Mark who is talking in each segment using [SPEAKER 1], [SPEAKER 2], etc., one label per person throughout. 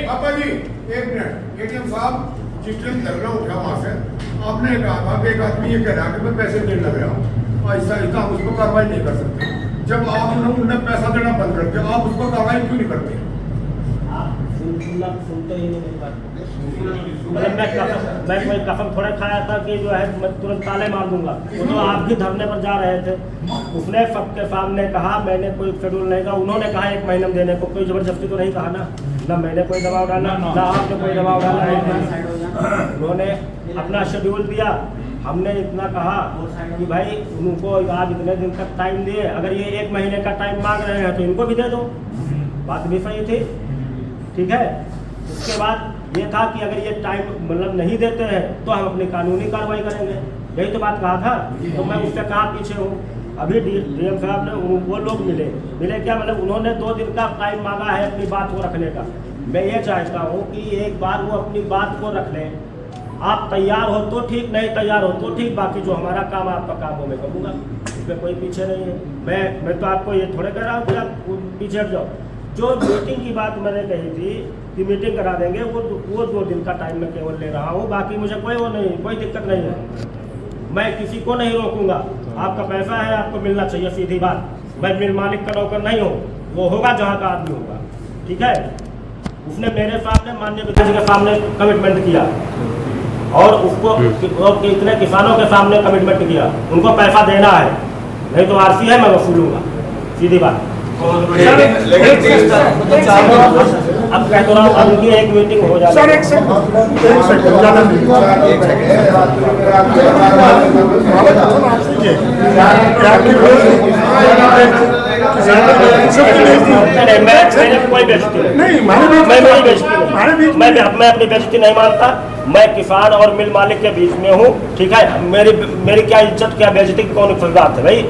[SPEAKER 1] पापा जी एक minute, ATM साहब सिस्टम झगड़ा उठा वहां से, आपने कहा था कि एक आदमी ये कह रहा है कि मैं पैसे देने लग रहा हूँ, ऐसा ऐसा हम उसको कार्रवाई नहीं कर सकते। जब आप उन्हें पैसा देना बंद करते हो, आप उसको कार्रवाई क्यों नहीं करते?
[SPEAKER 2] सुनते ही नहीं मेरी बात। मैं कोई कसम थोड़ा खाया था कि जो है मैं तुरंत ताले मार दूंगा। वो तो आप भी धरने पर जा रहे थे, उसने सबके सामने कहा मैंने कोई शेड्यूल नहीं कहा, उन्होंने कहा 1 महीने में देने को, कोई जबरदस्ती तो नहीं कहा ना मैंने कोई दबाव डाला ना आपने कोई दबाव डाला। उन्होंने अपना शेड्यूल दिया, हमने इतना कहा कि भाई उनको आज इतने दिन तक टाइम दिए, अगर ये 1 महीने का टाइम मांग रहे हैं तो इनको भी दे दो, बात भी सही थी, ठीक है। उसके बाद ये था कि अगर ये टाइम मतलब नहीं देते हैं तो हम अपनी कानूनी कार्रवाई करेंगे, यही तो बात कहा था। तो मैं उससे कहाँ पीछे हूँ। अभी डीएम साहब ने वो लोग मिले क्या, मतलब उन्होंने 2 दिन का टाइम मांगा है अपनी बात को रखने का। मैं ये चाहता हूँ कि एक बार वो अपनी बात को रख लें, आप तैयार हो तो ठीक, नहीं तैयार हो तो ठीक, बाकी जो हमारा काम आपका काम वो मैं करूँगा, इसमें कोई पीछे नहीं है। मैं तो आपको ये थोड़े कह रहा हूँ कि आप पीछे हट जाओ। जो मीटिंग की बात मैंने कही थी कि मीटिंग करा देंगे, वो 2 दिन का टाइम मैं केवल ले रहा हूँ, बाकी मुझे कोई दिक्कत नहीं है। मैं किसी को नहीं रोकूंगा, आपका पैसा है आपको मिलना चाहिए, सीधी बात। मैं मिल मालिक का नौकर नहीं हूँ, वो होगा जहाँ का आदमी होगा, ठीक है। उसने मेरे सामने माननीय विधायक के सामने कमिटमेंट किया और उसको और इतने किसानों के सामने कमिटमेंट किया, उनको पैसा देना है, नहीं तो आरसी है मैं वसूलूंगा, सीधी बात। अब कह तो रहा हूँ उनकी एक मीटिंग हो जाए। सर एक सेकंड कोई बेइज्जती नहीं, मैं अपनी बेइज्जती नहीं मानता। मैं किसान और मिल मालिक के बीच में हूँ, ठीक है। मेरी क्या इज्जत क्या बेइज्जती की कौन सी बात है भाई।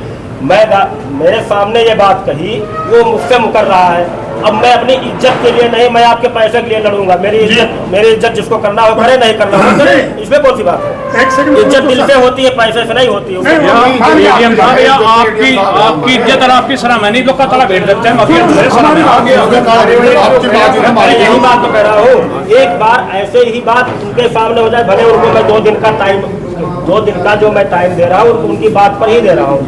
[SPEAKER 2] मेरे सामने ये बात कही, वो मुझसे मुकर रहा है। अब मैं अपनी इज्जत के लिए नहीं, मैं आपके पैसे के लिए लड़ूंगा। मेरी इज्जत जिसको करना हो करे, नहीं करना हो करे, इसमें कौन सी बात है। इज्जत दिल से होती है, पैसे से नहीं होती है।
[SPEAKER 3] आपकी इज्जत और आपकी सलामी लोग का तला भेज देते हैं।
[SPEAKER 2] यही बात तो कह रहा हूँ, एक बार ऐसे ही बात उनके सामने हो जाए, भले उनको मैं 2 दिन का जो मैं टाइम दे रहा हूँ उनकी बात पर ही दे रहा हूँ।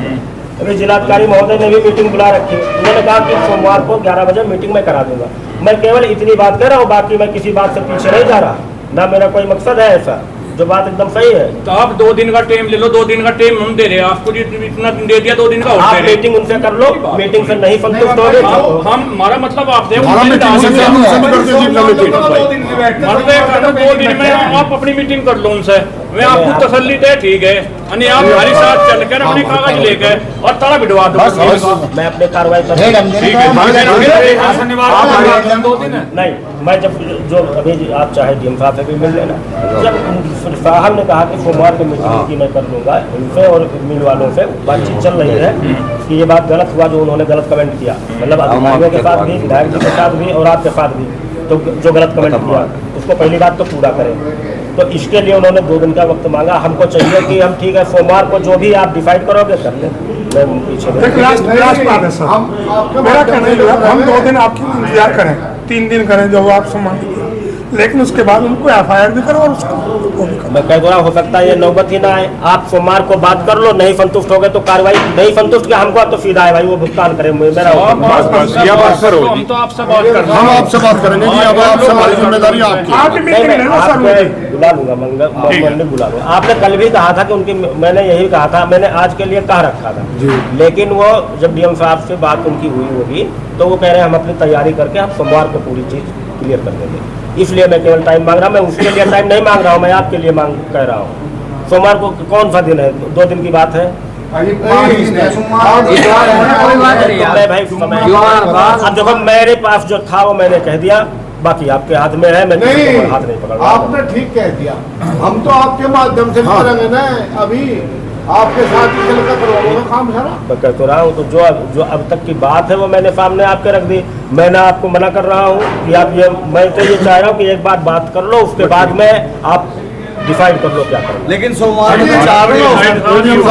[SPEAKER 2] अभी जिलाधिकारी महोदय ने भी मीटिंग बुला रखी, उन्होंने कहा कि सोमवार को 11 बजे मीटिंग में करा दूंगा। मैं केवल इतनी बात कह रहा हूँ, बाकी मैं किसी बात से पीछे नहीं जा रहा, ना मेरा कोई मकसद है ऐसा, जो बात एकदम सही है।
[SPEAKER 3] तो आप 2 दिन का टाइम ले लो, 2 दिन का टाइम हम दे रहे हैं आपको, इतना दे दिया 2 दिन का।
[SPEAKER 2] आप मीटिंग उनसे कर लो, मीटिंग से नहीं संतुष्ट हो गए
[SPEAKER 3] हम हमारा मतलब आप 2 दिन में आप अपनी मीटिंग कर लो उनसे, मैं आपको तसल्ली दे, ठीक है। आप हमारे साथ चलकर अपने कागज लेकर और ताला भिड़वा दो,
[SPEAKER 2] मैं अपने कार्रवाई कर नहीं। मैं जब जो अभी आप चाहे डीएम साहब से भी मिल लेना, जब साहब ने कहा कि सोमवार को मीटिंग की मैं कर लूँगा उनसे और मिल वालों से बातचीत चल रही है कि ये बात गलत हुआ जो उन्होंने गलत कमेंट किया, मतलब अधिकारियों के साथ भी, विधायक जी के साथ भी और आपके साथ भी, तो जो गलत कमेंट किया उसको पहली बात तो पूरा करें। तो इसके लिए उन्होंने 2 दिन का वक्त मांगा। हमको चाहिए कि हम ठीक है सोमवार को जो भी आप डिसाइड करोगे कर लें, मैं पीछे
[SPEAKER 4] हम 2 दिन आपकी इंतजार करें, 3 दिन करें, जो आप सम्मान, लेकिन उसके बाद उनको FIR भी करो और उसको
[SPEAKER 2] मैं कह रहा हो सकता है ये नौबत ही ना आए। आप सोमवार को बात कर लो, नहीं संतुष्ट हो गए तो कार्रवाई, नहीं संतुष्ट किया हमको तो सीधा है भाई वो भुगतान करें। मेरा
[SPEAKER 3] हम तो आपसे बात कर रहे हैं,
[SPEAKER 1] हम आपसे बात करेंगे जी, अब आपसे हमारी जिम्मेदारी आपकी।
[SPEAKER 2] बुला लूंगा, मंगल बुला लूंगा। आपने कल भी कहा था कि उनकी, मैंने यही कहा था, मैंने आज के लिए कह रखा था, लेकिन वो जब डीएम साहब से बात उनकी हुई होगी तो वो कह रहे हैं हम अपनी तैयारी करके हम सोमवार को पूरी चीज क्लियर कर देंगे। इसलिए मैं केवल टाइम मांग रहा हूँ, मैं उसके लिए टाइम नहीं मांग रहा हूँ, मैं आपके लिए कह रहा हूँ। सोमवार को कौन सा दिन है, 2 दिन की बात है। अब देखो मेरे पास जो था वो मैंने कह दिया, बाकी आपके हाथ में है, मैं हाथ नहीं पकड़ रहा।
[SPEAKER 1] आपने ठीक कह दिया, हम तो आपके माध्यम से करेंगे ना, अभी आपके साथ ही चल कर काम सारा।
[SPEAKER 2] मैं कह तो रहा हूँ, तो जो अब तक की बात है वो मैंने सामने आपके रख दी। मैंने आपको मना कर रहा हूँ कि आप मैं तो ये चाह रहा हूँ कि एक बात कर लो, उसके बाद में आप डिसाइड कर लो क्या करें।
[SPEAKER 5] लेकिन सोमवार में 4 दिन,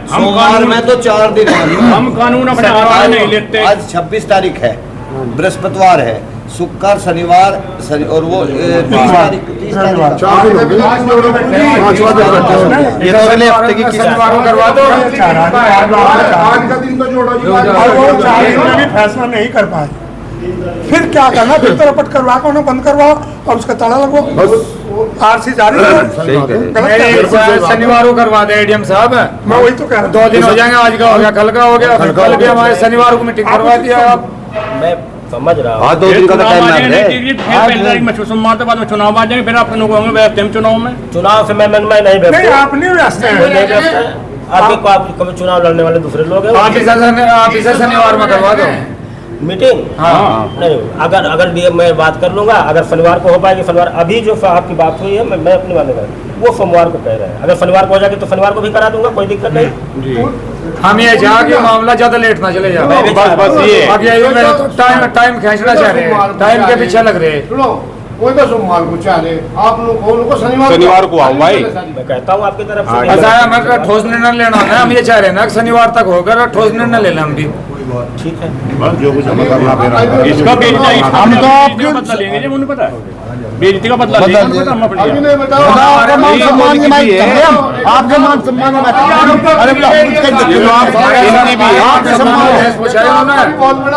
[SPEAKER 5] सोमवार में तो 4 दिन
[SPEAKER 3] हम कानून अपने हाथ में नहीं लेते।
[SPEAKER 5] आज 26 तारीख है, बृहस्पतिवार है, शुक्र शनिवार और वो 30 तारीख 30 तारीख
[SPEAKER 1] 4 दिन हो गए, 5वां दिन बैठे हो।
[SPEAKER 5] ये तो अगले हफ्ते की
[SPEAKER 3] शनिवार को करवा दो।
[SPEAKER 1] आज का दिन तो जोड़ो जी,
[SPEAKER 4] और वो 4 दिन में भी फैसला नहीं कर पाए, फिर क्या करना, फिर तो रपट करवा के उन्हें बंद करवाओ और उसका ताला लगवाओ, आरसी जारी करो।
[SPEAKER 3] शनिवार को करवा दे एडीएम साहब।
[SPEAKER 4] मैं वही तो कह रहा हूँ।
[SPEAKER 3] 2 दिन हो जाएंगे, आज का हो गया, कल का हो गया, कल भी हमारे शनिवार को मीटिंग करवा दिया आप।
[SPEAKER 2] मैं समझ रहा हूँ।
[SPEAKER 5] हाँ 2 दिन का तो टाइम मांग रहे हैं।
[SPEAKER 3] पहली तारीख में सोमवार के बाद में चुनाव आ जाएंगे, फिर आप लोग होंगे व्यस्त हैं चुनाव में।
[SPEAKER 2] चुनाव से मैं नहीं
[SPEAKER 4] नहीं
[SPEAKER 2] व्यस्त हूँ।
[SPEAKER 4] आप नहीं व्यस्त
[SPEAKER 2] कोई नहीं
[SPEAKER 4] हैं,
[SPEAKER 2] व्यस्त है। आपके कभी चुनाव लड़ने वाले दूसरे लोग हैं।
[SPEAKER 3] आप इसे शनिवार में करवा दो
[SPEAKER 2] मीटिंग
[SPEAKER 3] हाँ।
[SPEAKER 2] नहीं, अगर डीएम मैं बात कर लूंगा, अगर शनिवार को हो पाएगी शनिवार। अभी जो आपकी बात हुई है मैं अपनी बात कर, वो सोमवार को कह रहे हैं। अगर शनिवार को हो जाएगी तो शनिवार को भी करा दूंगा, कोई दिक्कत नहीं।
[SPEAKER 3] हम ये चाह कि मामला ज्यादा लेट ना चले जाए, बस ये बाकी मेरे तो टाइम खींचना चाह रहे हैं, टाइम के पीछे लग रहे हैं।
[SPEAKER 1] सुनो, कोई तो सोमवार को चाहे, आप लोगों को शनिवार को आओ भाई।
[SPEAKER 2] मैं कहता हूँ आपकी तरफ से
[SPEAKER 3] ऐसा है, हमें ठोस निर्णय लेना है, हम ये चाह रहे हैं ना कि शनिवार तक होकर ठोस निर्णय ले लें हम भी।
[SPEAKER 2] ठीक है।
[SPEAKER 3] इसका हम तो आपके बदला लेंगे, जब उन्हें पता है बेइज्जती का बदला लेंगे, हम अपनी
[SPEAKER 1] अभी नहीं बताओ,
[SPEAKER 5] आपके मान सम्मान की बात कर रहे हैं हम, आपके मान सम्मान की बात कर रहे हैं। अरे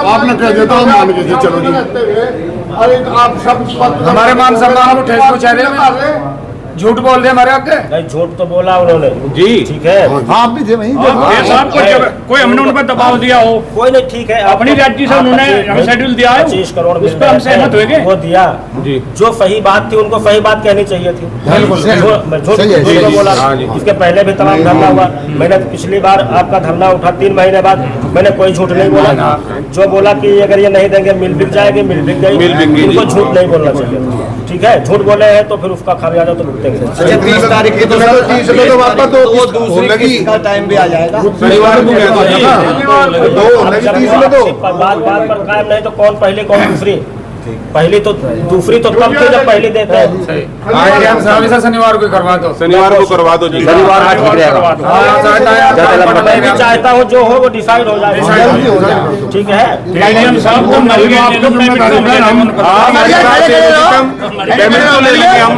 [SPEAKER 1] आपने कह दिया तो हम मान के थे, चलो जी। अरे आप सब
[SPEAKER 3] हमारे मान सम्मान को ठेस पहुंचा रहे हैं, झूठ बोल रहे हमारे आगे।
[SPEAKER 2] नहीं, झूठ तो बोला उन्होंने
[SPEAKER 3] जी
[SPEAKER 2] ठीक है।
[SPEAKER 5] आप भी थे वहीं
[SPEAKER 3] कोई हमने उन पर दबाव दिया हो,
[SPEAKER 2] कोई नहीं, ठीक है।
[SPEAKER 3] अपनी राज्य से उन्होंने हमें शेड्यूल दिया है,
[SPEAKER 2] 25 करोड़
[SPEAKER 3] उस पर हम सहमत हुए।
[SPEAKER 2] वो दिया
[SPEAKER 3] जी।
[SPEAKER 2] जो सही बात थी उनको सही बात कहनी चाहिए थी। मैं झूठ तो बोला। इसके पहले भी तमाम धरना हुआ, मैंने पिछली बार आपका धरना उठा 3 महीने बाद, मैंने कोई झूठ नहीं बोला। जो बोला कि अगर ये नहीं देंगे मिल बिक जाएगी, मिल बिक गई, उनको झूठ नहीं बोलना चाहिए। ठीक है, झूठ बोले हैं तो फिर उसका खामियाजा तो भुगतेंगे।
[SPEAKER 5] 30 तारीख की तो
[SPEAKER 1] 30 में तो वापस तो
[SPEAKER 5] वो दूसरी किस्त का टाइम भी आ जाएगा।
[SPEAKER 1] शनिवार को कहते हैं ना, दो होने की 30 में तो
[SPEAKER 2] बात पर कायम नहीं तो कौन पहली कौन दूसरी। पहली तो दूसरी तो तब थी जब पहली देते हैं।
[SPEAKER 3] शनिवार को करवा दो,
[SPEAKER 6] शनिवार को करवा दो जी।
[SPEAKER 5] शनिवार को ठीक रहेगा।
[SPEAKER 2] मैं भी चाहता हूँ जो हो वो डिसाइड हो जाए। ठीक है।
[SPEAKER 6] पेमेंट तो ले लेंगे हम।